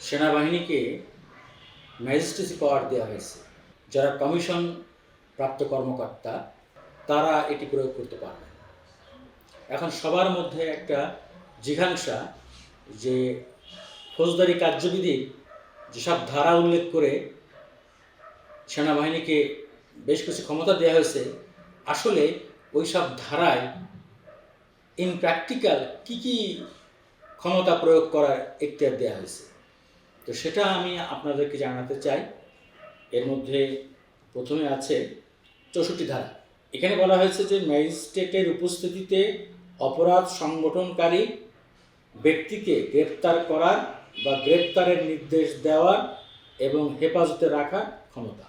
সেনাবাহিনীকে ম্যাজিস্ট্রেসি পাওয়ার দেওয়া হয়েছে। যারা কমিশন প্রাপ্ত কর্মকর্তা তারা এটি প্রয়োগ করতে পারবেন। এখন সবার মধ্যে একটা জিজ্ঞাসা যে ফৌজদারি কার্যবিধির যেসব ধারা উল্লেখ করে সেনাবাহিনীকে বেশ কিছু ক্ষমতা দেওয়া হয়েছে, আসলে ওই সব ধারায় ইন প্র্যাকটিক্যাল কী কী ক্ষমতা প্রয়োগ করার এখতিয়ার দেওয়া হয়েছে, তো সেটা আমি আপনাদেরকে জানাতে চাই। এর মধ্যে প্রথমে আছে ৬৪ ধারা। এখানে বলা হয়েছে যে ম্যাজিস্ট্রেটের উপস্থিতিতে অপরাধ সংগঠনকারী ব্যক্তিকে গ্রেপ্তার করার বা গ্রেপ্তারের নির্দেশ দেওয়ার এবং হেফাজতে রাখার ক্ষমতা।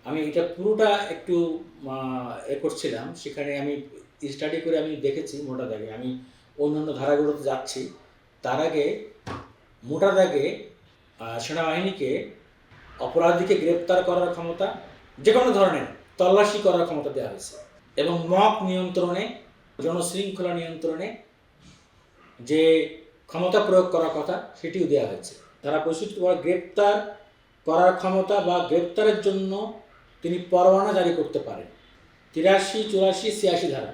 আমি এটা পুরোটা একটু করছিলাম, সেখানে আমি স্টাডি করে আমি দেখেছি মোটা দাগে। আমি অন্যান্য ধারাগুলোতে যাচ্ছি, তার আগে মোটা দাগে সেনাবাহিনীকে অপরাধীকে গ্রেপ্তার করার ক্ষমতা, যে কোনো ধরনের তল্লাশি করার ক্ষমতা দেওয়া হয়েছে এবং মক নিয়ন্ত্রণে, জনশৃঙ্খলা নিয়ন্ত্রণে যে ক্ষমতা প্রয়োগ করার কথা সেটিও দেওয়া হয়েছে। তারা প্রস্তুত গ্রেপ্তার করার ক্ষমতা বা গ্রেপ্তারের জন্য তিনি পরোয়ানা জারি করতে পারেন। ৮৩, ৮৪, ৮৬ ধারা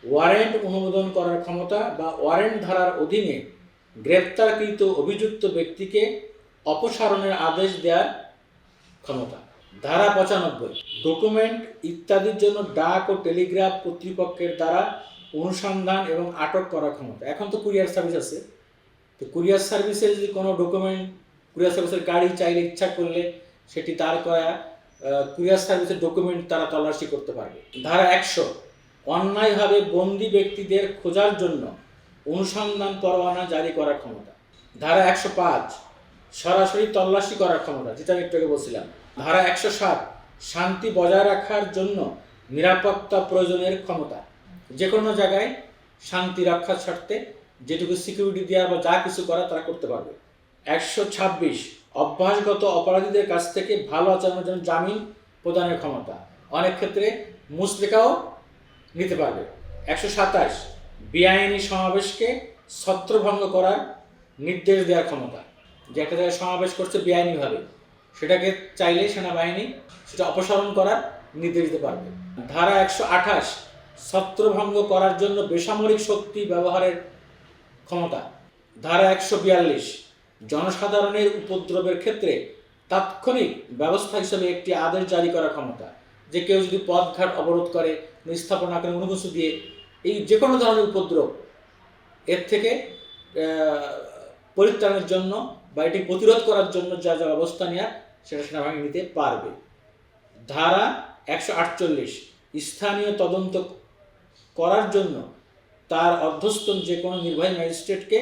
ওয়ারেন্ট অনুমোদন করার ক্ষমতা বা ওয়ারেন্ট ধারার অধীনে গ্রেপ্তারকৃত অভিযুক্ত ব্যক্তিকে অপসারণের আদেশ দেওয়ার ক্ষমতা। ধারা ৯৫ ডকুমেন্ট ইত্যাদির জন্য ডাক ও টেলিগ্রাফ কর্তৃপক্ষের দ্বারা অনুসন্ধান এবং আটক করার ক্ষমতা। এখন তো কুরিয়ার সার্ভিস আছে, তো কুরিয়ার সার্ভিসে যদি কোনো ডকুমেন্ট, কুরিয়ার সার্ভিসের গাড়ি চাইলে ইচ্ছা করলে সেটি তার করা কুরিয়ার সার্ভিসের ডকুমেন্ট তারা তল্লাশি করতে পারবে। ধারা ১০০ অন্যায়ভাবে বন্দী ব্যক্তিদের খোঁজার জন্য অনুসন্ধান পরোয়ানা জারি করার ক্ষমতা। ধারা ১০৫ সরাসরি তল্লাশি করার ক্ষমতা, যেটা আমি একটু আগে বলছিলাম। ধারা ১০৭ শান্তি বজায় রাখার জন্য নিরাপত্তা প্রয়োজনের ক্ষমতা। যে কোনো জায়গায় শান্তি রক্ষার স্বার্থে যেটুকু সিকিউরিটি দেওয়া বা যা কিছু করা তারা করতে পারবে। ১২৬ অভ্যাসগত অপরাধীদের কাছ থেকে ভালো আচরণের জন্য জামিন প্রদানের ক্ষমতা, অনেক ক্ষেত্রে মুচলেকাও নিতে পারবে। ১২৭ বেআইনি সমাবেশকে ছত্রভঙ্গ করার নির্দেশ দেওয়ার ক্ষমতা। যে একটা জায়গায় সমাবেশ করছে বেআইনিভাবে, সেটাকে চাইলে সেনাবাহিনী সেটা অপসারণ করার নির্দেশ দিতে পারবে। ধারা ১২৮ ছত্রভঙ্গ করার জন্য বেসামরিক শক্তি ব্যবহারের ক্ষমতা। ধারা ১৪২ জনসাধারণের উপদ্রবের ক্ষেত্রে তাৎক্ষণিক ব্যবস্থা হিসেবে একটি আদেশ জারি করার ক্ষমতা। যে কেউ যদি পথঘাট অবরোধ করে, স্থাপনা করে, অনুমতি দিয়ে এই যে কোনো ধরনের উপদ্রব এর থেকে পরিত্রাণের জন্য বা এটি প্রতিরোধ করার জন্য যা যা ব্যবস্থা নেওয়া সেটা সেনাবাহিনী নিতে পারবে। ধারা ১৪৮ স্থানীয় তদন্ত করার জন্য তার অধ্যস্থ যে কোনো নির্বাহী ম্যাজিস্ট্রেটকে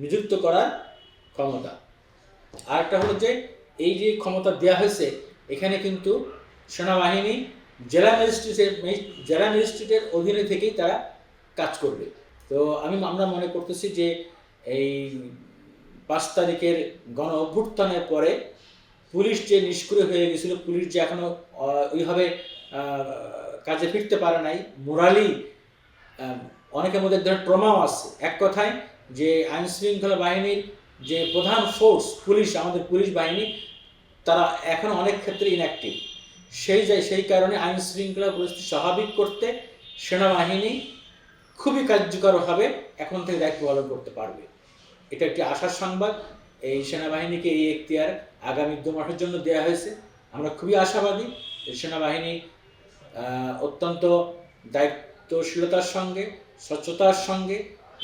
নিযুক্ত করার ক্ষমতা। আরেকটা হলো যে এই যে ক্ষমতা দেওয়া হয়েছে, এখানে কিন্তু সেনাবাহিনী জেলা ম্যাজিস্ট্রেটের অধীনে থেকেই তারা কাজ করবে। তো আমরা মনে করতেছি যে এই ৫ তারিখের গণ অভ্যুত্থানের পরে পুলিশ যে নিষ্ক্রিয় হয়ে গেছিল, পুলিশ যে এখনও ওইভাবে কাজে ফিরতে পারে নাই, মোরালি অনেকের মধ্যে ধরনের ট্রমাও আছে। এক কথায় যে আইনশৃঙ্খলা বাহিনীর যে প্রধান ফোর্স পুলিশ, আমাদের পুলিশ বাহিনী, তারা এখন অনেক ক্ষেত্রে ইনঅ্যাক্টিভ। সেই কারণে আইন শৃঙ্খলা পরিস্থিতি স্বাভাবিক করতে সেনাবাহিনী খুবই কার্যকরভাবে এখন থেকে দায়িত্ব পালন করতে পারবে। এটা একটি আশার সংবাদ। এই সেনাবাহিনীকে এই এখতিয়ার আগামী ২ মাসের জন্য দেওয়া হয়েছে। আমরা খুবই আশাবাদী যে সেনাবাহিনী অত্যন্ত দায়িত্বশীলতার সঙ্গে, স্বচ্ছতার সঙ্গে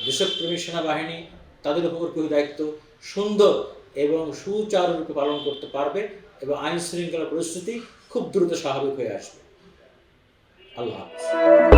দেশপ্রেমী সেনাবাহিনী তাদের উপর খুবই দায়িত্ব সুন্দর এবং সুচারুরূপে পালন করতে পারবে এবং আইন শৃঙ্খলা পরিস্থিতি খুব দ্রুত স্বাভাবিক হয়ে আসবে। আল্লাহ হাফেজ।